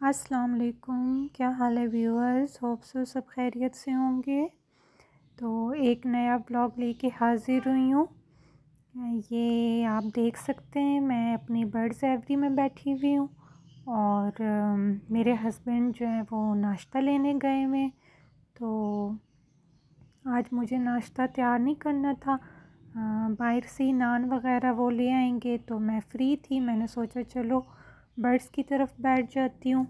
अस्सलाम वालेकुम। क्या हाल है व्यूअर्स, होप सो सब खैरियत से होंगे। तो एक नया ब्लॉग लेके हाज़िर हुई हूँ। ये आप देख सकते हैं मैं अपनी बर्ड्स एवरी में बैठी हुई हूँ और मेरे हस्बैंड जो है वो नाश्ता लेने गए हुए। तो आज मुझे नाश्ता तैयार नहीं करना था, बाहर से ही नान वगैरह वो ले आएंगे। तो मैं फ्री थी, मैंने सोचा चलो बर्ड्स की तरफ बैठ जाती हूँ।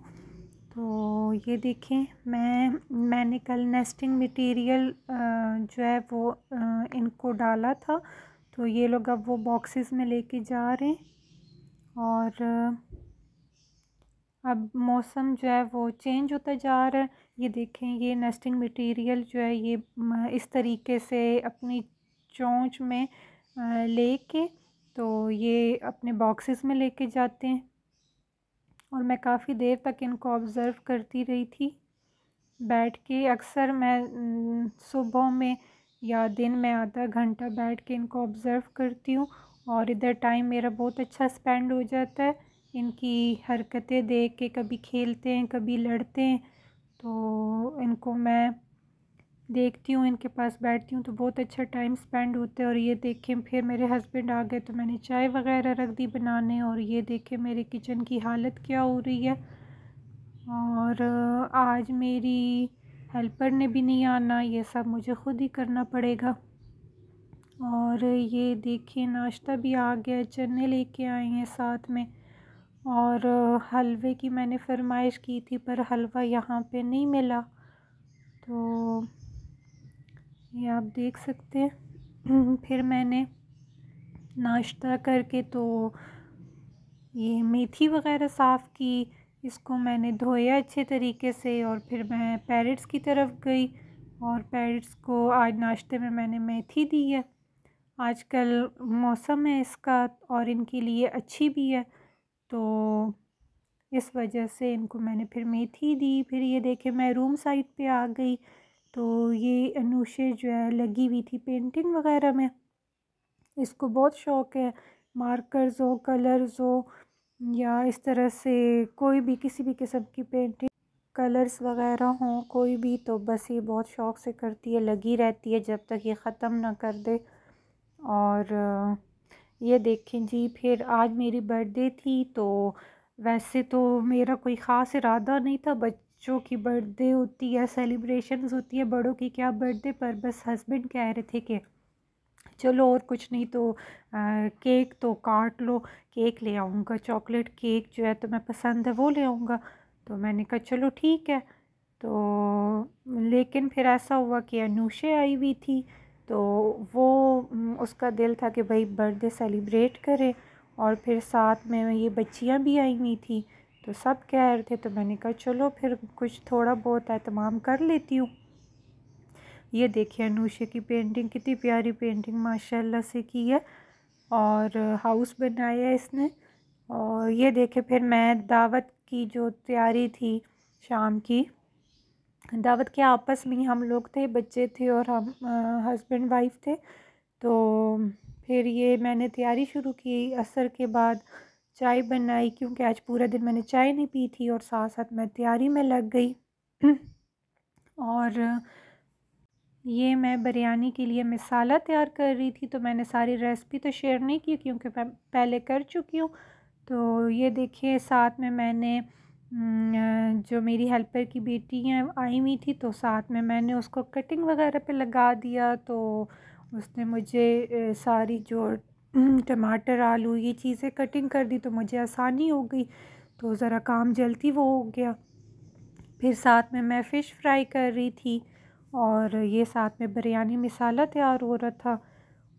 तो ये देखें, मैंने कल नेस्टिंग मटेरियल जो है वो इनको डाला था। तो ये लोग अब वो बॉक्सेस में लेके जा रहे हैं और अब मौसम जो है वो चेंज होता जा रहा है। ये देखें, ये नेस्टिंग मटेरियल जो है ये इस तरीके से अपनी चोंच में लेके तो ये अपने बॉक्सेस में लेके जाते हैं। और मैं काफ़ी देर तक इनको ऑब्ज़र्व करती रही थी बैठ के। अक्सर मैं सुबह में या दिन में आधा घंटा बैठ के इनको ऑब्ज़र्व करती हूँ और इधर टाइम मेरा बहुत अच्छा स्पेंड हो जाता है। इनकी हरकतें देख के, कभी खेलते हैं कभी लड़ते हैं, तो इनको मैं देखती हूँ, इनके पास बैठती हूँ तो बहुत अच्छा टाइम स्पेंड होता है। और ये देखें, फिर मेरे हस्बैंड आ गए तो मैंने चाय वगैरह रख दी बनाने। और ये देखें मेरे किचन की हालत क्या हो रही है। और आज मेरी हेल्पर ने भी नहीं आना, ये सब मुझे ख़ुद ही करना पड़ेगा। और ये देखिए नाश्ता भी आ गया, चने लेके आए हैं साथ में। और हलवे की मैंने फरमाइश की थी पर हलवा यहाँ पे नहीं मिला। तो ये आप देख सकते हैं। फिर मैंने नाश्ता करके तो ये मेथी वगैरह साफ़ की, इसको मैंने धोया अच्छे तरीके से और फिर मैं पैरेट्स की तरफ गई और पैरेट्स को आज नाश्ते में मैंने मेथी दी है। आजकल मौसम है इसका और इनके लिए अच्छी भी है, तो इस वजह से इनको मैंने फिर मेथी दी। फिर ये देखे मैं रूम साइड पे आ गई तो ये अनुशे जो है लगी हुई थी पेंटिंग वगैरह में। इसको बहुत शौक़ है, मार्कर्स हो, कलर्स हो या इस तरह से कोई भी किसी भी किस्म की पेंटिंग, कलर्स वगैरह हों कोई भी, तो बस ये बहुत शौक़ से करती है, लगी रहती है जब तक ये ख़त्म ना कर दे। और ये देखें जी, फिर आज मेरी बर्थडे थी। तो वैसे तो मेरा कोई ख़ास इरादा नहीं था, बच्चों की बर्थडे होती है, सेलिब्रेशंस होती है, बड़ों की क्या बर्थडे, पर बस हस्बैंड कह रहे थे कि चलो और कुछ नहीं तो केक तो काट लो, केक ले आऊँगा, चॉकलेट केक जो है तुम्हें पसंद है वो ले आऊँगा। तो मैंने कहा चलो ठीक है। तो लेकिन फिर ऐसा हुआ कि अनुशे आई हुई थी तो वो उसका दिल था कि भाई बर्थडे सेलिब्रेट करे और फिर साथ में ये बच्चियां भी आई हुई थी तो सब कह रहे थे। तो मैंने कहा चलो फिर कुछ थोड़ा बहुत एहतमाम कर लेती हूँ। ये देखिए अनुशे की पेंटिंग, कितनी प्यारी पेंटिंग माशाल्लाह से की है और हाउस बनाया है इसने। और ये देखे फिर मैं दावत की जो तैयारी थी शाम की, दावत के आपस में ही हम लोग थे, बच्चे थे और हम हस्बैंड वाइफ थे। तो फिर ये मैंने तैयारी शुरू की, असर के बाद चाय बनाई क्योंकि आज पूरा दिन मैंने चाय नहीं पी थी और साथ साथ मैं तैयारी में लग गई। और ये मैं बिरयानी के लिए मसाला तैयार कर रही थी, तो मैंने सारी रेसिपी तो शेयर नहीं की क्योंकि मैं पहले कर चुकी हूँ। तो ये देखिए साथ में मैंने जो मेरी हेल्पर की बेटी हैं आई हुई थी तो साथ में मैंने उसको कटिंग वगैरह पे लगा दिया। तो उसने मुझे सारी जो टमाटर आलू ये चीज़ें कटिंग कर दी तो मुझे आसानी हो गई, तो ज़रा काम जल्दी वो हो गया। फिर साथ में मैं फ़िश फ्राई कर रही थी और ये साथ में बिरयानी मसाला तैयार हो रहा था।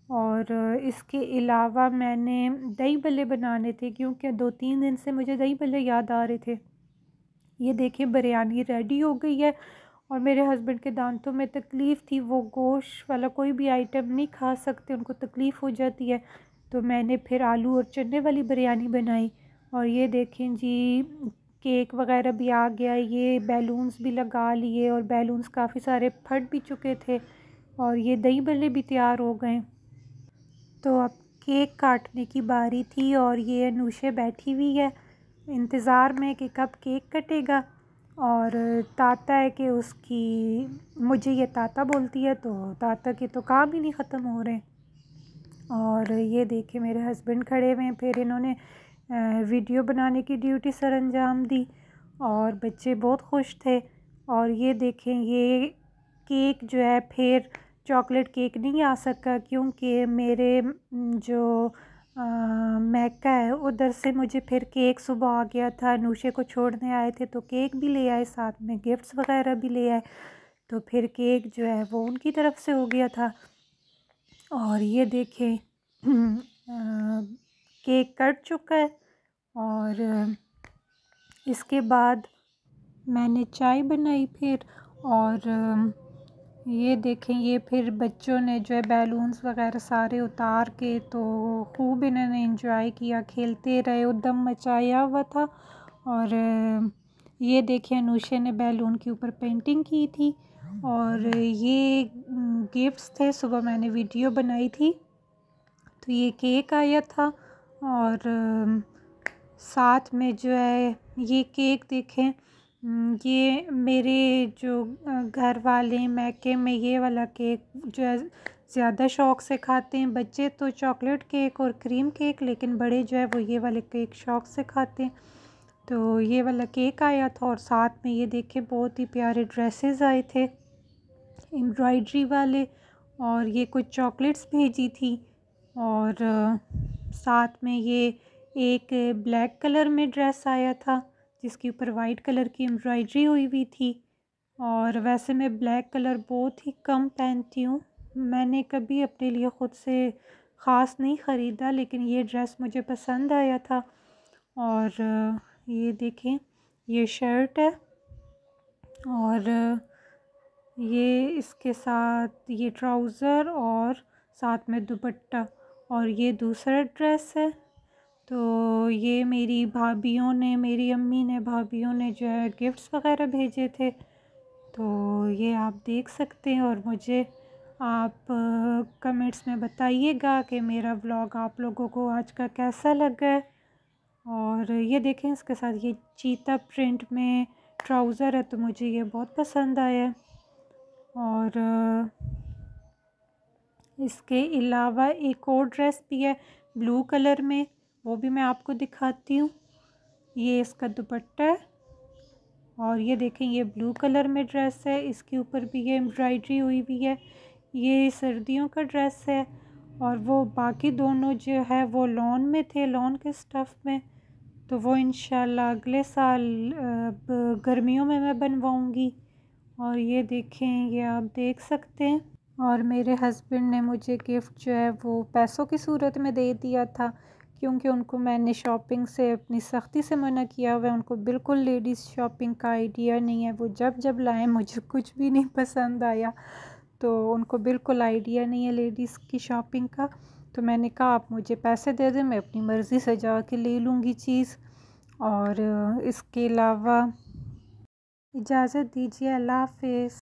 और इसके अलावा मैंने दही भल्ले बनाने थे क्योंकि 2-3 दिन से मुझे दही भल्ले याद आ रहे थे। ये देखिए बिरयानी रेडी हो गई है और मेरे हस्बैंड के दांतों में तकलीफ़ थी, वो गोश्त वाला कोई भी आइटम नहीं खा सकते, उनको तकलीफ़ हो जाती है। तो मैंने फिर आलू और चने वाली बिरयानी बनाई। और ये देखें जी केक वगैरह भी आ गया, ये बैलून्स भी लगा लिए और बैलून्स काफ़ी सारे फट भी चुके थे और ये दही भल्ले भी तैयार हो गए। तो अब केक काटने की बारी थी और ये अनुशे बैठी हुई है इंतज़ार में कि कब केक कटेगा। और ताता है कि उसकी, मुझे ये ताता बोलती है, तो ताता के तो काम ही नहीं ख़त्म हो रहे। और ये देखिए मेरे हस्बैंड खड़े हुए हैं, फिर इन्होंने वीडियो बनाने की ड्यूटी सर अंजाम दी और बच्चे बहुत खुश थे। और ये देखें, ये केक जो है फिर चॉकलेट केक नहीं आ सका क्योंकि मेरे जो मैका है उधर से मुझे फिर केक सुबह आ गया था। नूशे को छोड़ने आए थे तो केक भी ले आए, साथ में गिफ्ट्स वगैरह भी ले आए, तो फिर केक जो है वो उनकी तरफ से हो गया था। और ये देखें केक कट चुका है। और इसके बाद मैंने चाय बनाई फिर। और ये देखें, ये फिर बच्चों ने जो है बैलून्स वगैरह सारे उतार के तो खूब इन्होंने एंजॉय किया, खेलते रहे, उद्दम मचाया हुआ था। और ये देखें अनुषा ने बैलून के ऊपर पेंटिंग की थी। और ये गिफ्ट्स थे, सुबह मैंने वीडियो बनाई थी। तो ये केक आया था और साथ में जो है ये केक देखें, ये मेरे जो घर वाले मैके में ये वाला केक जो है ज़्यादा शौक़ से खाते हैं। बच्चे तो चॉकलेट केक और क्रीम केक, लेकिन बड़े जो है वो ये वाले केक शौक़ से खाते हैं। तो ये वाला केक आया था और साथ में ये देखें बहुत ही प्यारे ड्रेसेस आए थे एम्ब्रॉयडरी वाले, और ये कुछ चॉकलेट्स भेजी थी। और साथ में ये एक ब्लैक कलर में ड्रेस आया था जिसके ऊपर वाइट कलर की एम्ब्रॉयडरी हुई हुई थी। और वैसे मैं ब्लैक कलर बहुत ही कम पहनती हूँ, मैंने कभी अपने लिए ख़ुद से ख़ास नहीं ख़रीदा, लेकिन ये ड्रेस मुझे पसंद आया था। और ये देखें, ये शर्ट है और ये इसके साथ ये ट्राउज़र और साथ में दुपट्टा, और ये दूसरा ड्रेस है। तो ये मेरी भाभीयों ने, मेरी अम्मी ने, भाभीयों ने जो है गिफ्ट्स वगैरह भेजे थे, तो ये आप देख सकते हैं। और मुझे आप कमेंट्स में बताइएगा कि मेरा व्लॉग आप लोगों को आज का कैसा लगा है। और ये देखें, इसके साथ ये चीता प्रिंट में ट्राउज़र है, तो मुझे ये बहुत पसंद आया। और इसके अलावा एक और ड्रेस भी है ब्लू कलर में, वो भी मैं आपको दिखाती हूँ। ये इसका दुपट्टा है और ये देखें, ये ब्लू कलर में ड्रेस है, इसके ऊपर भी ये एम्ब्रॉयडरी हुई हुई है। ये सर्दियों का ड्रेस है। और वो बाकी दोनों जो है वो लॉन में थे, लॉन के स्टफ़ में, तो वो इंशाल्लाह अगले साल गर्मियों में मैं बनवाऊँगी। और ये देखें, ये आप देख सकते हैं। और मेरे हस्बैंड ने मुझे गिफ्ट जो है वो पैसों की सूरत में दे दिया था, क्योंकि उनको मैंने शॉपिंग से अपनी सख्ती से मना किया हुआ है। उनको बिल्कुल लेडीज़ शॉपिंग का आइडिया नहीं है, वो जब लाएँ मुझे कुछ भी नहीं पसंद आया, तो उनको बिल्कुल आइडिया नहीं है लेडीज़ की शॉपिंग का। तो मैंने कहा आप मुझे पैसे दे दें, मैं अपनी मर्ज़ी से जा के ले लूँगी चीज़। और इसके अलावा इजाज़त दीजिए, अल्लाह हाफ़िज़।